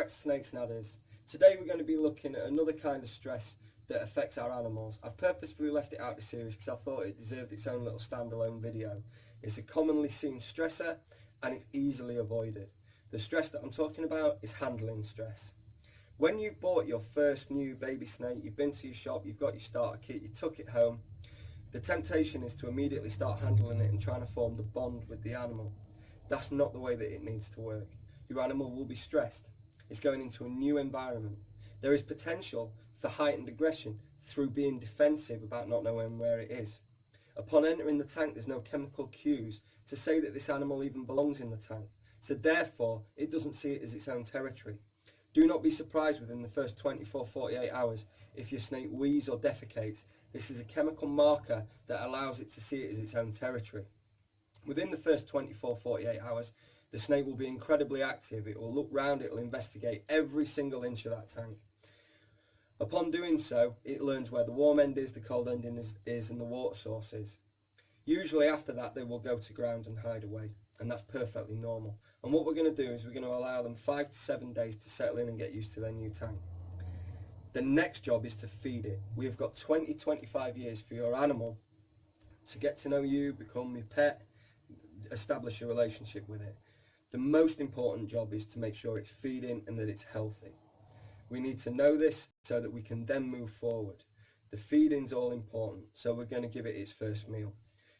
back to Snakes and Adders. Today we're going to be looking at another kind of stress that affects our animals. I've purposefully left it out of the series because I thought it deserved its own little standalone video. It's a commonly seen stressor and it's easily avoided. The stress that I'm talking about is handling stress. When you've bought your first new baby snake, you've been to your shop, you've got your starter kit, you took it home, the temptation is to immediately start handling it and trying to form the bond with the animal. That's not the way that it needs to work. Your animal will be stressed. It's going into a new environment. There is potential for heightened aggression through being defensive about not knowing where it is. Upon entering the tank, there's no chemical cues to say that this animal even belongs in the tank, so therefore it doesn't see it as its own territory. Do not be surprised within the first 24-48 hours if your snake wheezes or defecates. This is a chemical marker that allows it to see it as its own territory. Within the first 24-48 hours, the snake will be incredibly active. It will look round, it will investigate every single inch of that tank. Upon doing so, it learns where the warm end is, the cold end is and the water source is. Usually after that, they will go to ground and hide away, and that's perfectly normal. And what we're going to do is we're going to allow them 5 to 7 days to settle in and get used to their new tank. The next job is to feed it. We've got 20-25 years for your animal to get to know you, become your pet, establish a relationship with it. The most important job is to make sure it's feeding and that it's healthy. We need to know this so that we can then move forward. The feeding's all important, so we're going to give it its first meal.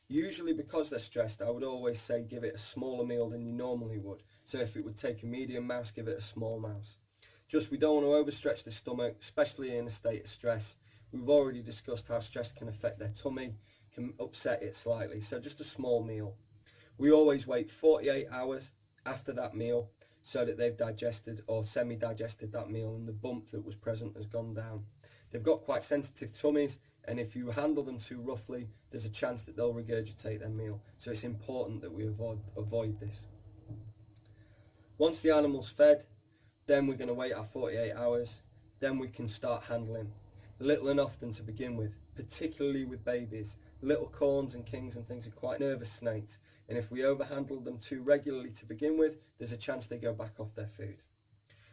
Usually because they're stressed, I would always say give it a smaller meal than you normally would. So if it would take a medium mouse, give it a small mouse. Just we don't want to overstretch the stomach, especially in a state of stress. We've already discussed how stress can affect their tummy, can upset it slightly, so just a small meal. We always wait 48 hours after that meal so that they've digested or semi-digested that meal and the bump that was present has gone down. They've got quite sensitive tummies, and if you handle them too roughly, there's a chance that they'll regurgitate their meal. So it's important that we avoid this. Once the animal's fed, then we're going to wait our 48 hours. Then we can start handling. Little and often to begin with, particularly with babies. Little corns and kings and things are quite nervous snakes, and if we overhandle them too regularly to begin with, there's a chance they go back off their food.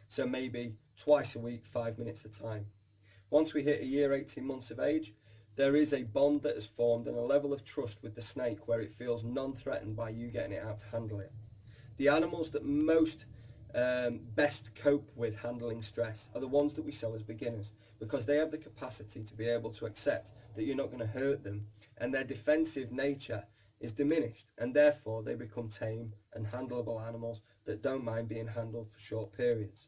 So maybe twice a week, 5 minutes at a time. Once we hit a year, 18 months of age, there is a bond that has formed and a level of trust with the snake where it feels non-threatened by you getting it out to handle it. The animals that most best cope with handling stress are the ones that we sell as beginners, because they have the capacity to be able to accept that you're not going to hurt them, and their defensive nature is diminished, and therefore they become tame and handleable animals that don't mind being handled for short periods.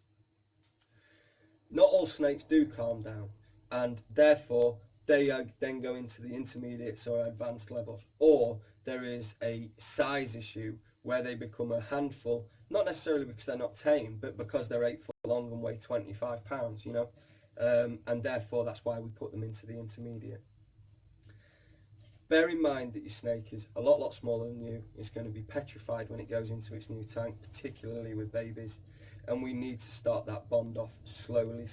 Not all snakes do calm down, and therefore they then go into the intermediates or advanced levels, or there is a size issue where they become a handful, not necessarily because they're not tame, but because they're 8 foot long and weigh 25 pounds, you know, and therefore that's why we put them into the intermediate. Bear in mind that your snake is a lot smaller than you. It's going to be petrified when it goes into its new tank, particularly with babies, and we need to start that bond off slowly.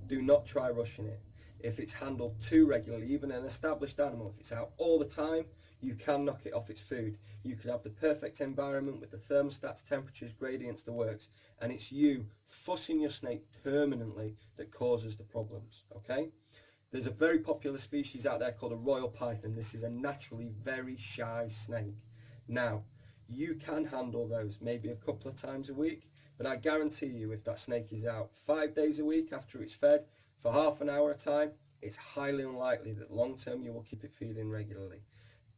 Do not try rushing it. If it's handled too regularly, even an established animal, if it's out all the time, you can knock it off its food. You could have the perfect environment with the thermostats, temperatures, gradients, the works, and it's you fussing your snake permanently that causes the problems, okay? There's a very popular species out there called a royal python. This is a naturally very shy snake. Now, you can handle those maybe a couple of times a week, but I guarantee you if that snake is out 5 days a week after it's fed for half an hour at a time, it's highly unlikely that long term you will keep it feeding regularly.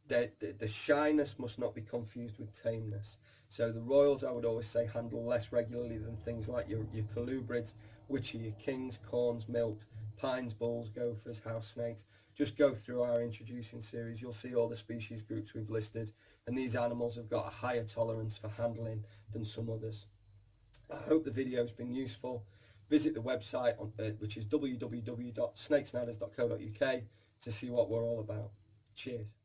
The shyness must not be confused with tameness. So the royals, I would always say, handle less regularly than things like your colubrids, which are your kings, corns, milks, pines, bulls, gophers, house snakes. Just go through our introducing series. You'll see all the species groups we've listed, and these animals have got a higher tolerance for handling than some others. I hope the video has been useful. Visit the website, which is www.snakesandadders.co.uk, to see what we're all about. Cheers.